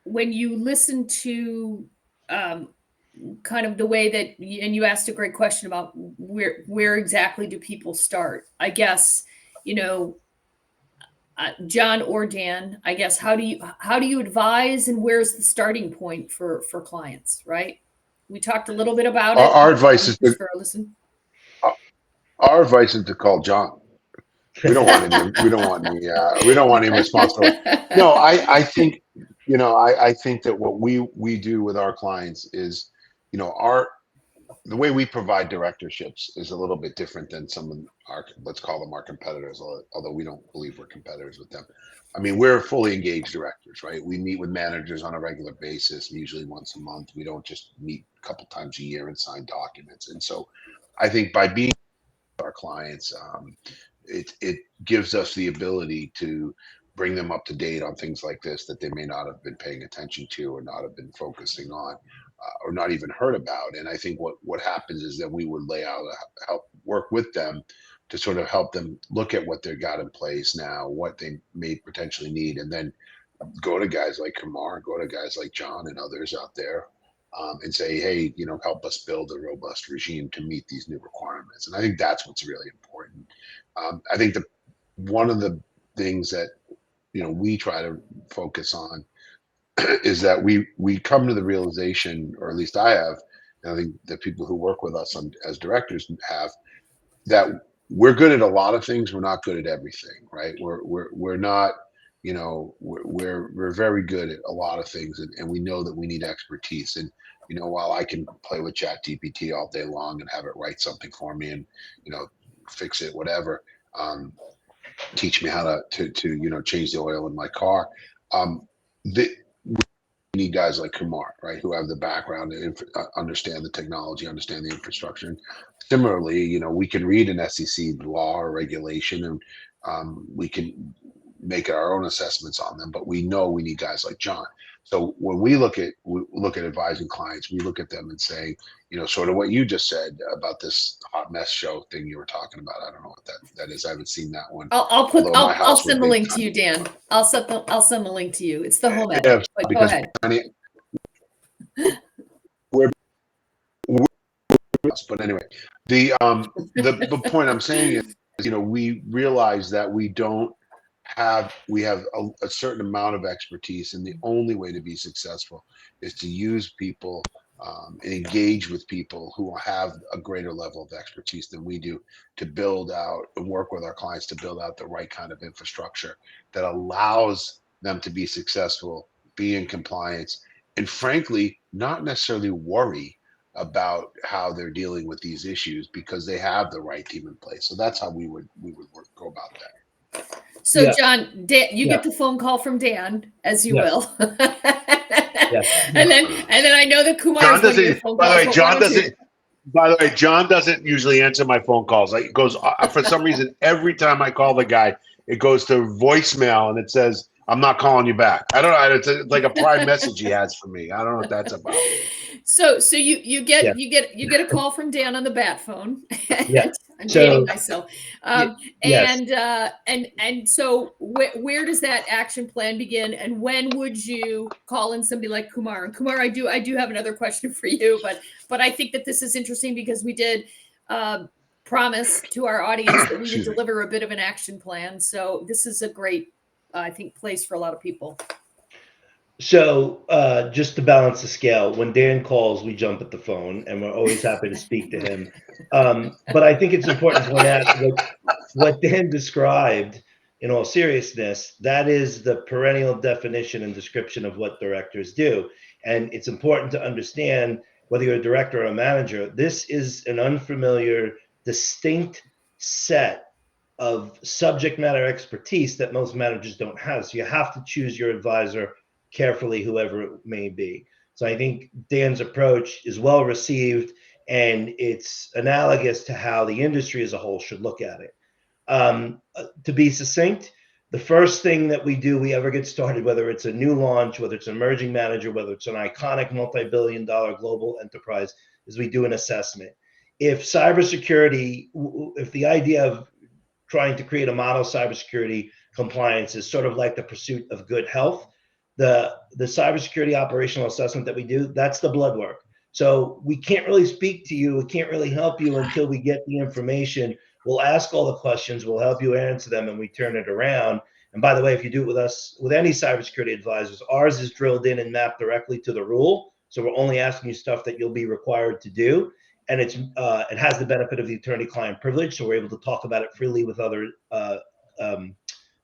when you listen to kind of the way that, and you asked a great question about where exactly do people start? I guess, John or Dan, I guess, how do you advise, and where's the starting point for clients, right? We talked a little bit about it. Our advice is to listen. Our advice is to call John. We don't want any. We don't want any responsibility. No, I think I think that what we do with our clients is, the way we provide directorships is a little bit different than some of our, let's call them our competitors, although we don't believe we're competitors with them. I mean, we're fully engaged directors, right? We meet with managers on a regular basis, usually once a month. We don't just meet a couple times a year and sign documents. And so I think by being with our clients, it gives us the ability to bring them up to date on things like this that they may not have been paying attention to, or not have been focusing on, or not even heard about. And I think what happens is that we would lay out, help work with them to sort of help them look at what they've got in place now, what they may potentially need, and then go to guys like Kumar, go to guys like John and others out there, and say, hey, help us build a robust regime to meet these new requirements. And I think that's what's really important. I think one of the things that we try to focus on is that we come to the realization, or at least I have, and I think the people who work with us as directors have, that we're good at a lot of things. We're not good at everything, right? We're not, we're very good at a lot of things, and we know that we need expertise. And while I can play with ChatGPT all day long and have it write something for me and fix it, whatever, teach me how to change the oil in my car. We need guys like Kumar, right, who have the background and understand the technology, understand the infrastructure. And similarly, we can read an SEC law or regulation, and we can make our own assessments on them. But we know we need guys like John. So when we look at advising clients, we look at them and say, sort of what you just said about this hot mess show thing you were talking about. I don't know what that is. I haven't seen that one. I'll send the link to you, Dan. I'll send the link to you. It's the home edit. But go ahead. But anyway, the point I'm saying is, we realize that we have a certain amount of expertise, and the only way to be successful is to use people and engage with people who have a greater level of expertise than we do, to build out and work with our clients to build out the right kind of infrastructure that allows them to be successful, be in compliance, and frankly, not necessarily worry about how they're dealing with these issues, because they have the right team in place. So that's how we would go about that. So yeah. John, Dan, you get the phone call from Dan, as you will. And then I know that Kumar John doesn't. By the way, John doesn't usually answer my phone calls. It goes, for some reason, every time I call the guy, it goes to voicemail and it says, "I'm not calling you back." I don't know. It's like a private message he has for me. I don't know what that's about. So you get a call from Dan on the bat phone. Yeah. I'm dating myself. And so where does that action plan begin? And when would you call in somebody like Kumar? And Kumar, I do have another question for you, but I think that this is interesting because we did promise to our audience that we would deliver a bit of an action plan. So this is a great, I think, place for a lot of people. So just to balance the scale, when Dan calls, we jump at the phone, and we're always happy to speak to him. But I think it's important to point out what Dan described, in all seriousness, that is the perennial definition and description of what directors do. And it's important to understand, whether you're a director or a manager, this is an unfamiliar, distinct set of subject matter expertise that most managers don't have. So you have to choose your advisor carefully, whoever it may be. So I think Dan's approach is well received, and it's analogous to how the industry as a whole should look at it. To be succinct, the first thing that we ever get started, whether it's a new launch, whether it's an emerging manager, whether it's an iconic multi-billion-dollar global enterprise, is we do an assessment. If cybersecurity, if the idea of trying to create a model cybersecurity compliance is sort of like the pursuit of good health, the cybersecurity operational assessment that we do, that's the blood work. So we can't really speak to you, we can't really help you until we get the information. We'll ask all the questions, we'll help you answer them, and we turn it around. And by the way, if you do it with us, with any cybersecurity advisors, ours is drilled in and mapped directly to the rule. So we're only asking you stuff that you'll be required to do. And it has the benefit of the attorney-client privilege, so we're able to talk about it freely with other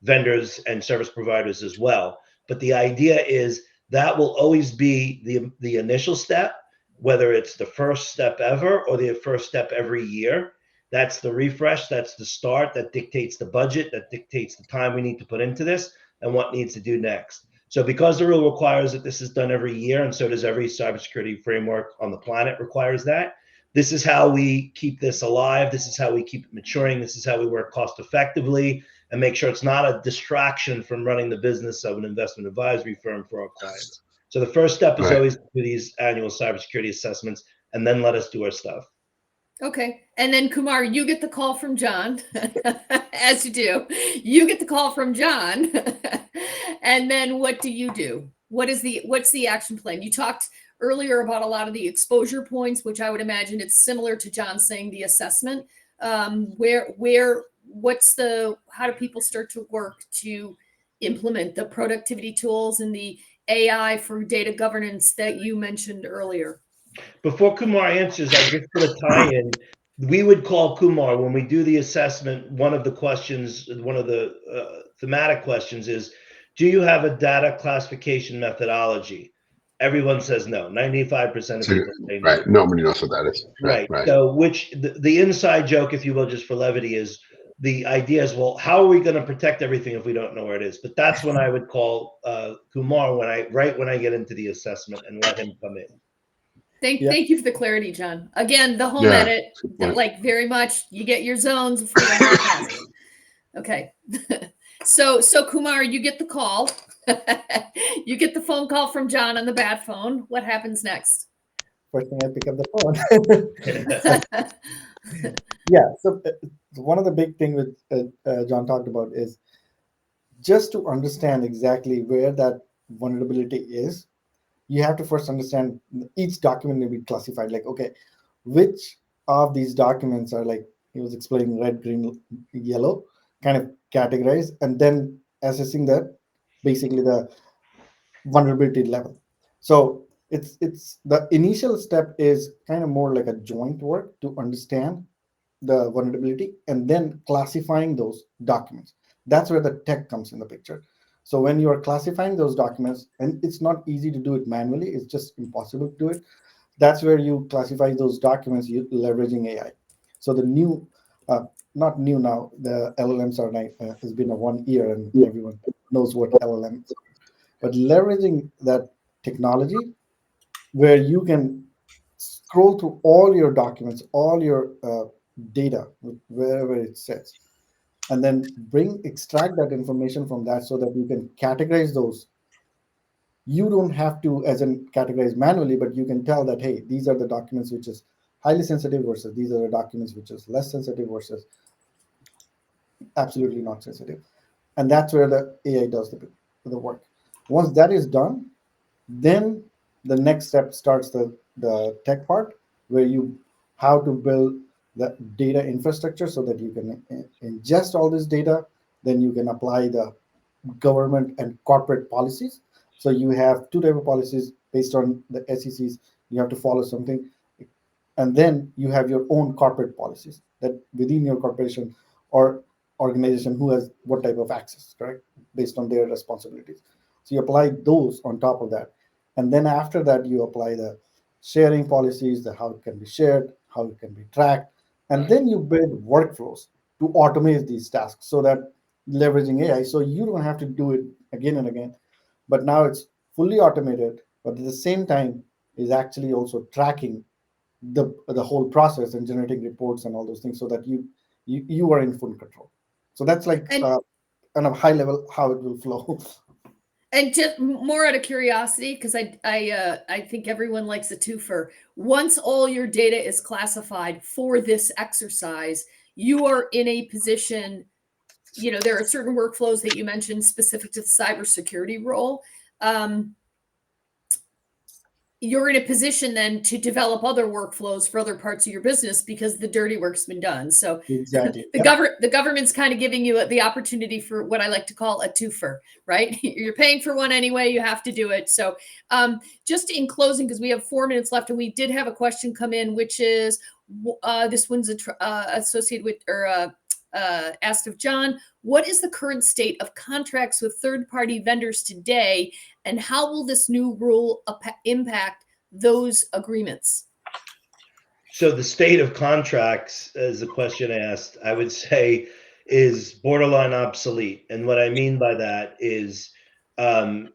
vendors and service providers as well. But the idea is that will always be the initial step, whether it's the first step ever or the first step every year. That's the refresh, that's the start, that dictates the budget, that dictates the time we need to put into this and what needs to do next. So because the rule requires that this is done every year, and so does every cybersecurity framework on the planet requires that, this is how we keep this alive. This is how we keep it maturing. This is how we work cost effectively and make sure it's not a distraction from running the business of an investment advisory firm for our clients. So the first step is always to do these annual cybersecurity assessments and then let us do our stuff. Okay. And then Kumar, you get the call from John, as you do. You get the call from John. And then what do? What's the action plan? You talked earlier about a lot of the exposure points, which I would imagine it's similar to John saying the assessment. How do people start to work to implement the productivity tools and the AI for data governance that you mentioned earlier? Before Kumar answers, I just put a tie in. We would call Kumar when we do the assessment. One of the questions, one of the thematic questions is, do you have a data classification methodology? Everyone says no. 95% of people say no. Right. Nobody knows what that is. Right. So the inside joke, if you will, just for levity, is the idea is, well, how are we going to protect everything if we don't know where it is? But that's when I would call Kumar when I get into the assessment and let him come in. Thank you for the clarity, John. Again, the home edit, like very much, you get your zones of freedom. Okay. So Kumar, you get the call. You get the phone call from John on the bad phone. What happens next? First thing, I pick up the phone. Yeah. So one of the big things that John talked about is just to understand exactly where that vulnerability is. You have to first understand each document may be classified. Like, okay, which of these documents are, like he was explaining, red, green, yellow, kind of categorized, and then assessing that basically the vulnerability level. So it's the initial step is kind of more like a joint work to understand the vulnerability and then classifying those documents. That's where the tech comes in the picture. So when you are classifying those documents, and it's not easy to do it manually, it's just impossible to do it. That's where you classify those documents leveraging AI. So the new, not new now, the LLMs are like, it's been a 1 year and everyone knows what LLMs are. But leveraging that technology where you can scroll through all your documents, all your data, wherever it sits, and then extract that information from that so that you can categorize those. You don't have to, as in categorize manually, but you can tell that, hey, these are the documents which is highly sensitive versus these are the documents which is less sensitive versus absolutely not sensitive. And that's where the AI does the work. Once that is done, then the next step starts the tech part, where you how to build the data infrastructure so that you can ingest all this data. Then you can apply the government and corporate policies. So you have two type of policies based on the SECs. You have to follow something, and then you have your own corporate policies that within your corporation or organization who has what type of access, correct, based on their responsibilities. So you apply those on top of that, and then after that you apply the sharing policies, the how it can be shared, how it can be tracked, and then you build workflows to automate these tasks so that leveraging AI, so you don't have to do it again and again, but now it's fully automated, but at the same time is actually also tracking the whole process and generating reports and all those things, so that you are in full control. So that's like on a high level how it will flow. And just more out of curiosity, because I think everyone likes a twofer. Once all your data is classified for this exercise, you are in a position. There are certain workflows that you mentioned specific to the cybersecurity role. You're in a position then to develop other workflows for other parts of your business because the dirty work's been done. So exactly, the government's kind of giving you the opportunity for what I like to call a twofer, right? You're paying for one anyway, you have to do it. So just in closing, because we have 4 minutes left, and we did have a question come in, which is this one's associated with asked of John, what is the current state of contracts with third-party vendors today, and how will this new rule impact those agreements? So the state of contracts, as the question asked, I would say is borderline obsolete. And what I mean by that is, in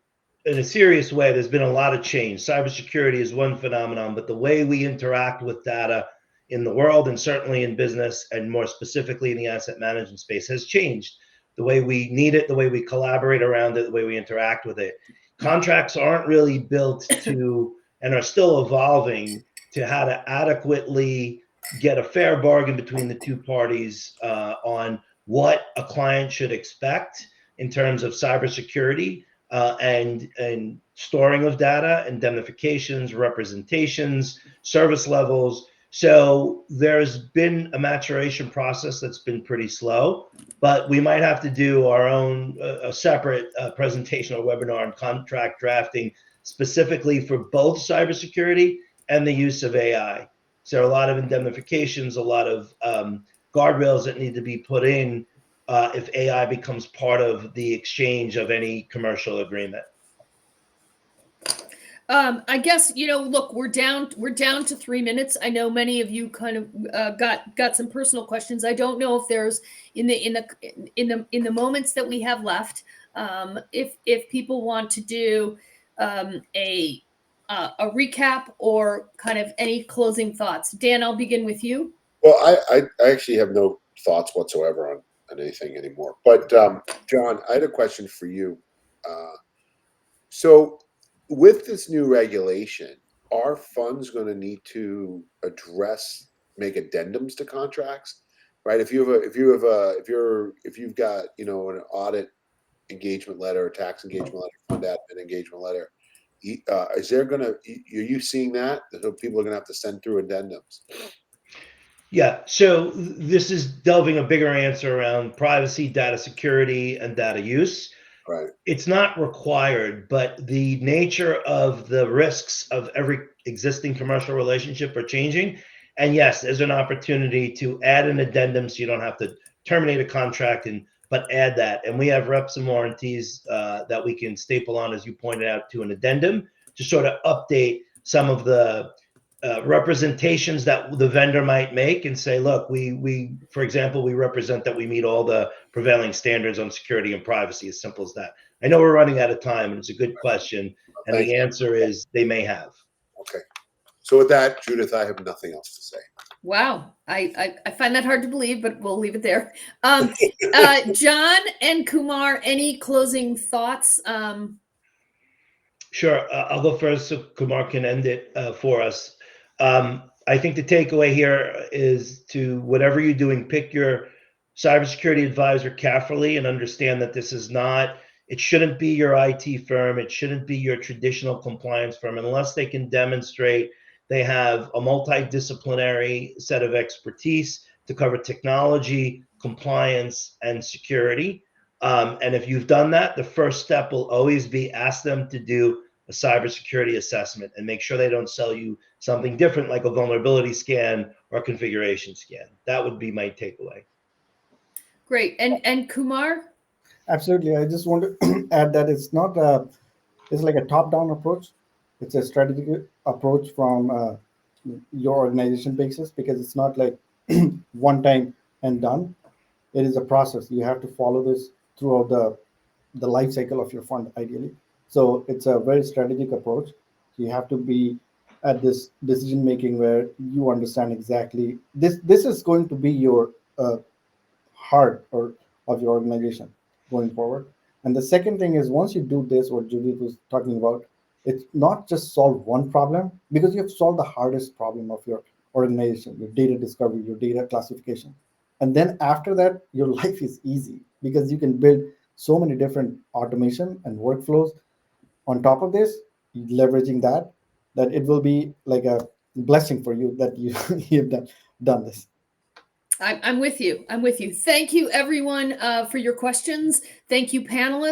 a serious way, there's been a lot of change. Cybersecurity is one phenomenon, but the way we interact with data in the world, and certainly in business, and more specifically in the asset management space, has changed. The way we need it, the way we collaborate around it, the way we interact with it. Contracts aren't really built to, and are still evolving, to how to adequately get a fair bargain between the two parties on what a client should expect in terms of cybersecurity and storing of data, indemnifications, representations, service levels. So there's been a maturation process that's been pretty slow, but we might have to do our own a separate presentation or webinar on contract drafting specifically for both cybersecurity and the use of AI. So a lot of indemnifications, a lot of guardrails that need to be put in if AI becomes part of the exchange of any commercial agreement. I guess, look, we're down to 3 minutes. I know many of you kind of got some personal questions. I don't know if there's in the moments that we have left, if people want to do a recap or kind of any closing thoughts. Dan, I'll begin with you. Well, I actually have no thoughts whatsoever on anything anymore. But John, I had a question for you. So with this new regulation, are funds going to need to make addendums to contracts, right? If you've got an audit engagement letter, a tax engagement letter, fund admin engagement letter, are you seeing that people are going to have to send through addendums? Yeah, so this is delving a bigger answer around privacy, data security, and data use. Right. It's not required, but the nature of the risks of every existing commercial relationship are changing. And yes, there's an opportunity to add an addendum so you don't have to terminate a contract, but add that. And we have reps and warranties that we can staple on, as you pointed out, to an addendum to sort of update some of the representations that the vendor might make and say, look, we for example, we represent that we meet all the prevailing standards on security and privacy, as simple as that. I know we're running out of time, and it's a good question, and the answer is they may have. Okay. So with that, Judith, I have nothing else to say. Wow. I find that hard to believe, but we'll leave it there. John and Kumar, any closing thoughts? Sure. I'll go first so Kumar can end it for us. I think the takeaway here is to whatever you're doing, pick your cybersecurity advisor carefully and understand that this is not, it shouldn't be your IT firm. It shouldn't be your traditional compliance firm unless they can demonstrate they have a multidisciplinary set of expertise to cover technology, compliance, and security. And if you've done that, the first step will always be ask them to do a cybersecurity assessment and make sure they don't sell you something different like a vulnerability scan or a configuration scan. That would be my takeaway. Great. And Kumar? Absolutely. I just want to add that it's not it's like a top-down approach. It's a strategic approach from your organization basis, because it's not like one time and done. It is a process. You have to follow this throughout the life cycle of your fund, ideally. So it's a very strategic approach. You have to be at this decision making where you understand exactly this is going to be your heart or of your organization going forward. And the second thing is, once you do this, what Judith was talking about, it's not just solve one problem, because you have solved the hardest problem of your organization, your data discovery, your data classification. And then after that, your life is easy because you can build so many different automation and workflows on top of this, leveraging that it will be like a blessing for you that you you've done this. I'm with you. I'm with you. Thank you, everyone, for your questions. Thank you, panelists.